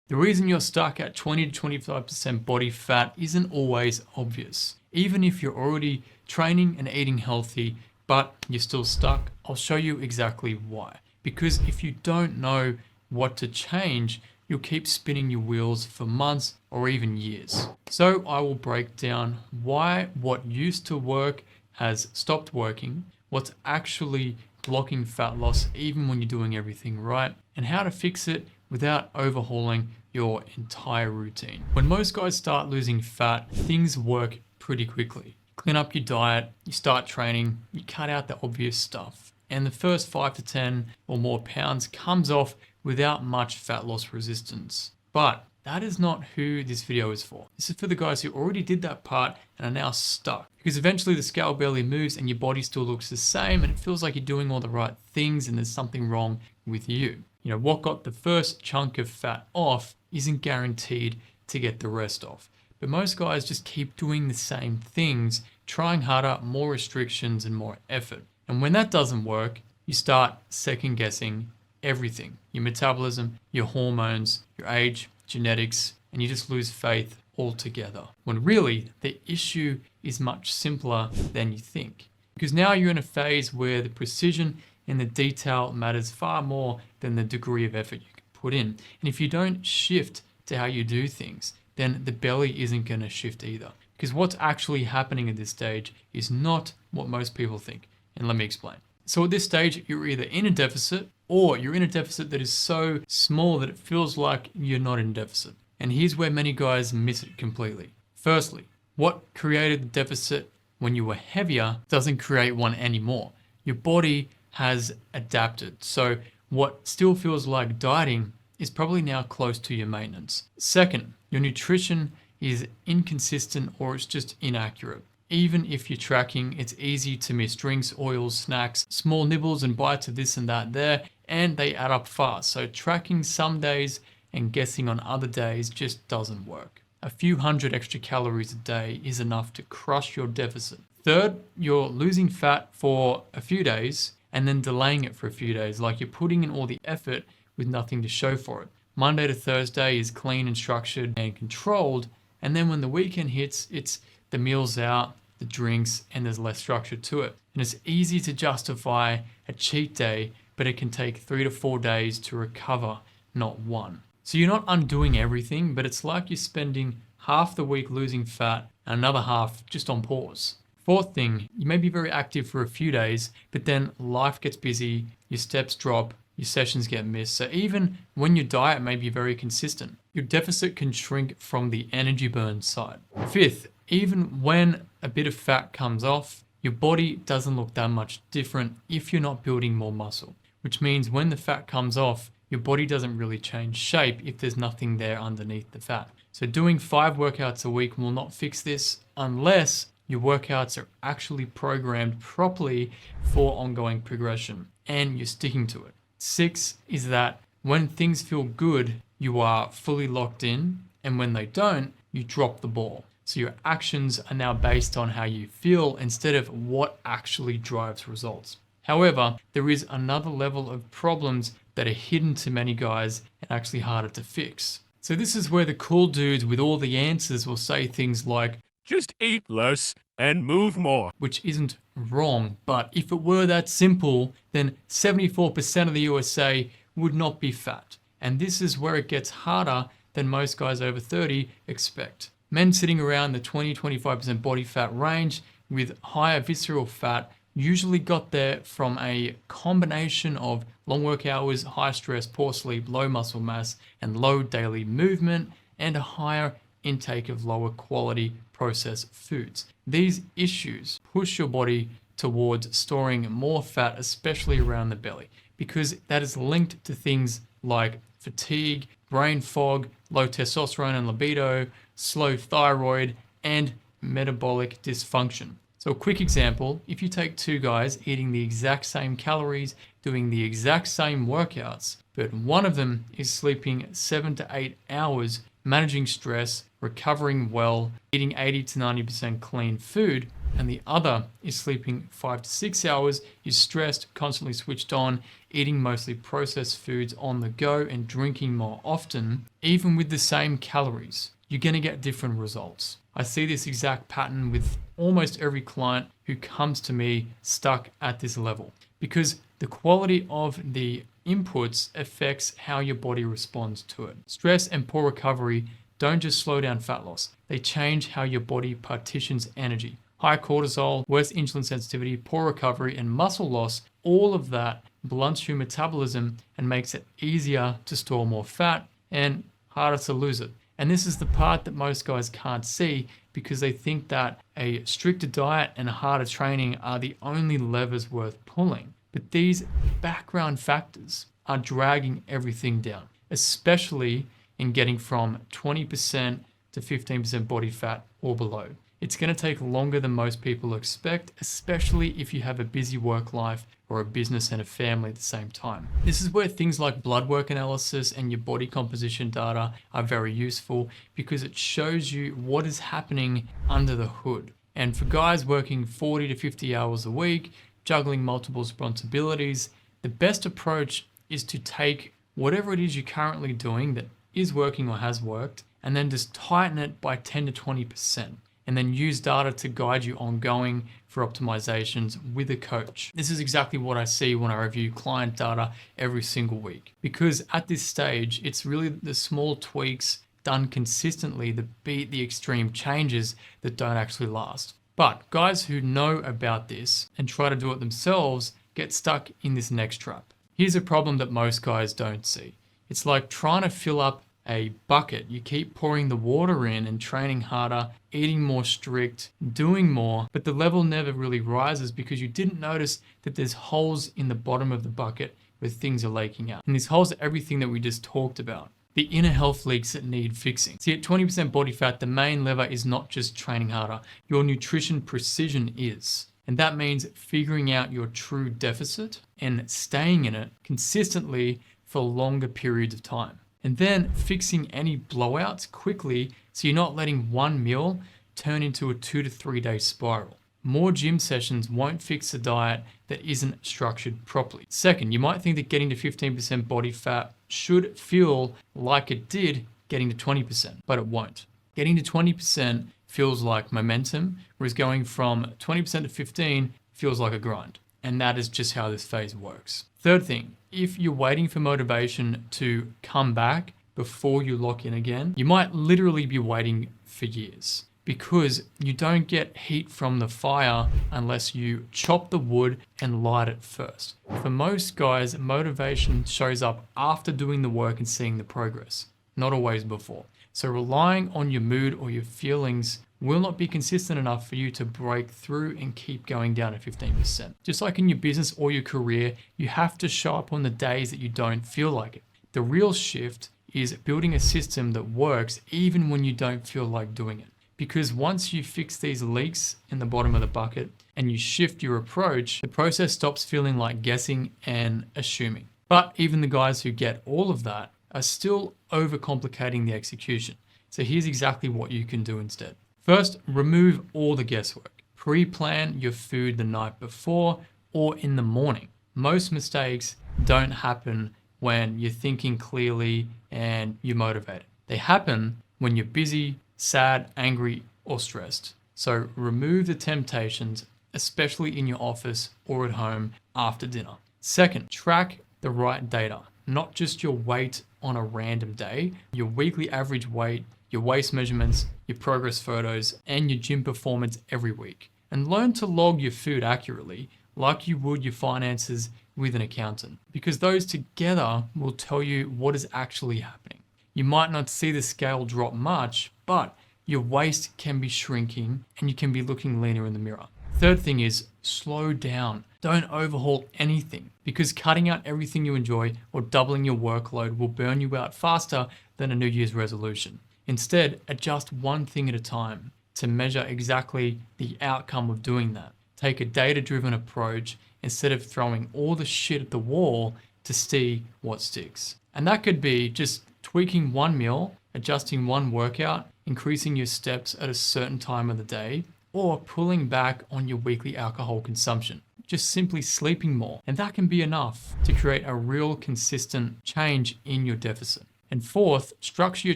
The reason you're stuck at 20 to 25% body fat isn't always obvious. Even if you're already training and eating healthy, but you're still stuck, I'll show you exactly why. Because if you don't know what to change, you'll keep spinning your wheels for months or even years. So I will break down why what used to work has stopped working, what's actually blocking fat loss even when you're doing everything right, and how to fix it without overhauling your entire routine. When most guys start losing fat, things work pretty quickly. Clean up your diet, you start training, you cut out the obvious stuff, and the first 5 to 10 or more pounds comes off without much fat loss resistance. But that is not who this video is for. This is for the guys who already did that part and are now stuck. Because eventually the scale barely moves and your body still looks the same and it feels like you're doing all the right things and there's something wrong with you. You know, what got the first chunk of fat off isn't guaranteed to get the rest off. But most guys just keep doing the same things, trying harder, more restrictions and more effort. And when that doesn't work, you start second guessing everything. Your metabolism, your hormones, your age, genetics, and you just lose faith altogether. When really, the issue is much simpler than you think. Because now you're in a phase where the precision and the detail matters far more than the degree of effort you can put in. And if you don't shift to how you do things, then the belly isn't going to shift either. Because what's actually happening at this stage is not what most people think. And let me explain. So at this stage, you're either in a deficit or you're in a deficit that is so small that it feels like you're not in deficit. And here's where many guys miss it completely. Firstly, what created the deficit when you were heavier doesn't create one anymore. Your body has adapted. So what still feels like dieting is probably now close to your maintenance. Second, your nutrition is inconsistent or it's just inaccurate. Even if you're tracking, it's easy to miss drinks, oils, snacks, small nibbles and bites of this and that there, and they add up fast. So tracking some days and guessing on other days just doesn't work. A few hundred extra calories a day is enough to crush your deficit. Third, you're losing fat for a few days and then delaying it for a few days, like you're putting in all the effort with nothing to show for it. Monday to Thursday is clean and structured and controlled, and then when the weekend hits, it's the meals out, the drinks, and there's less structure to it. And it's easy to justify a cheat day, but it can take 3 to 4 days to recover, not one. So you're not undoing everything, but it's like you're spending half the week losing fat and another half just on pause. Fourth thing, you may be very active for a few days, but then life gets busy, your steps drop, your sessions get missed. So even when your diet may be very consistent, your deficit can shrink from the energy burn side. Fifth, even when a bit of fat comes off, your body doesn't look that much different if you're not building more muscle, which means when the fat comes off, your body doesn't really change shape if there's nothing there underneath the fat. So doing 5 workouts a week will not fix this unless your workouts are actually programmed properly for ongoing progression and you're sticking to it. 6 is that when things feel good, you are fully locked in, and when they don't, you drop the ball. So your actions are now based on how you feel instead of what actually drives results. However, there is another level of problems that are hidden to many guys and actually harder to fix. So this is where the cool dudes with all the answers will say things like, just eat less and move more. Which isn't wrong, but if it were that simple, then 74% of the USA would not be fat. And this is where it gets harder than most guys over 30 expect. Men sitting around the 20-25% body fat range with higher visceral fat usually got there from a combination of long work hours, high stress, poor sleep, low muscle mass, and low daily movement, and a higher intake of lower quality processed foods. These issues push your body towards storing more fat, especially around the belly, because that is linked to things like fatigue, brain fog, low testosterone and libido, slow thyroid, and metabolic dysfunction. So a quick example, if you take 2 guys eating the exact same calories, doing the exact same workouts, but one of them is sleeping 7 to 8 hours, managing stress, recovering well, eating 80 to 90% clean food, and the other is sleeping 5 to 6 hours, you're stressed, constantly switched on, eating mostly processed foods on the go, and drinking more often, even with the same calories, you're going to get different results. I see this exact pattern with almost every client who comes to me stuck at this level, because the quality of the inputs affects how your body responds to it. Stress and poor recovery don't just slow down fat loss, they change how your body partitions energy. High cortisol, worse insulin sensitivity, poor recovery, and muscle loss, all of that blunts your metabolism and makes it easier to store more fat and harder to lose it. And this is the part that most guys can't see because they think that a stricter diet and harder training are the only levers worth pulling. But these background factors are dragging everything down, especially in getting from 20% to 15% body fat or below. It's going to take longer than most people expect, especially if you have a busy work life or a business and a family at the same time. This is where things like blood work analysis and your body composition data are very useful because it shows you what is happening under the hood. And for guys working 40 to 50 hours a week, juggling multiple responsibilities, the best approach is to take whatever it is you're currently doing that is working or has worked, and then just tighten it by 10 to 20%. And then use data to guide you ongoing for optimizations with a coach. This is exactly what I see when I review client data every single week. Because at this stage, it's really the small tweaks done consistently that beat the extreme changes that don't actually last. But guys who know about this and try to do it themselves get stuck in this next trap. Here's a problem that most guys don't see. It's like trying to fill up a bucket. You keep pouring the water in and training harder, eating more strict, doing more, but the level never really rises because you didn't notice that there's holes in the bottom of the bucket where things are leaking out. And these holes are everything that we just talked about. The inner health leaks that need fixing. See, at 20% body fat, the main lever is not just training harder. Your nutrition precision is. And that means figuring out your true deficit and staying in it consistently for longer periods of time. And then fixing any blowouts quickly so you're not letting one meal turn into a 2 to 3 day spiral. More gym sessions won't fix a diet that isn't structured properly. Second, you might think that getting to 15% body fat should feel like it did getting to 20%, but it won't. Getting to 20% feels like momentum, whereas going from 20% to 15 feels like a grind. And that is just how this phase works. Third thing, if you're waiting for motivation to come back before you lock in again, you might literally be waiting for years because you don't get heat from the fire unless you chop the wood and light it first. For most guys, motivation shows up after doing the work and seeing the progress, not always before. So relying on your mood or your feelings will not be consistent enough for you to break through and keep going down to 15%. Just like in your business or your career, you have to show up on the days that you don't feel like it. The real shift is building a system that works even when you don't feel like doing it. Because once you fix these leaks in the bottom of the bucket and you shift your approach, the process stops feeling like guessing and assuming. But even the guys who get all of that are still overcomplicating the execution. So here's exactly what you can do instead. First, remove all the guesswork. Pre-plan your food the night before or in the morning. Most mistakes don't happen when you're thinking clearly and you're motivated. They happen when you're busy, sad, angry, or stressed. So remove the temptations, especially in your office or at home after dinner. Second, track the right data, not just your weight on a random day, your weekly average weight, your waist measurements, your progress photos, and your gym performance every week. And learn to log your food accurately, like you would your finances with an accountant, because those together will tell you what is actually happening. You might not see the scale drop much, but your waist can be shrinking and you can be looking leaner in the mirror. Third thing is slow down. Don't overhaul anything, because cutting out everything you enjoy or doubling your workload will burn you out faster than a New Year's resolution. Instead, adjust one thing at a time to measure exactly the outcome of doing that. Take a data-driven approach instead of throwing all the shit at the wall to see what sticks. And that could be just tweaking one meal, adjusting one workout, increasing your steps at a certain time of the day, or pulling back on your weekly alcohol consumption. Just simply sleeping more. And that can be enough to create a real consistent change in your deficit. And fourth, structure your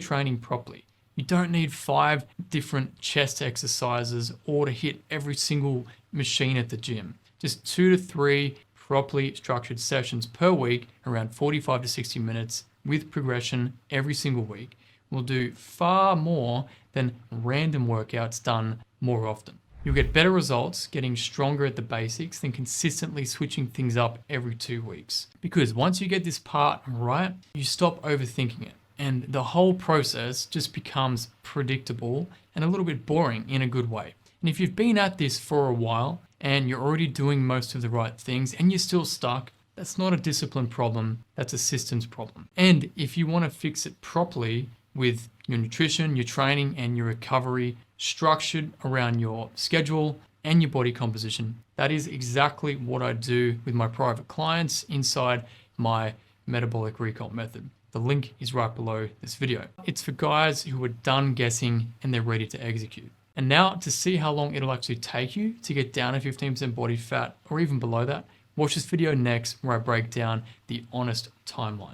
training properly. You don't need 5 different chest exercises or to hit every single machine at the gym. Just 2 to 3 properly structured sessions per week, around 45 to 60 minutes with progression every single week, will do far more than random workouts done more often. You'll get better results getting stronger at the basics than consistently switching things up every 2 weeks. Because once you get this part right, you stop overthinking it. And the whole process just becomes predictable and a little bit boring in a good way. And if you've been at this for a while and you're already doing most of the right things and you're still stuck, that's not a discipline problem, that's a systems problem. And if you want to fix it properly with your nutrition, your training, and your recovery structured around your schedule and your body composition, that is exactly what I do with my private clients inside my metabolic recall method. The link is right below this video. It's for guys who are done guessing and they're ready to execute. And now to see how long it'll actually take you to get down to 15% body fat or even below that, watch this video next where I break down the honest timeline.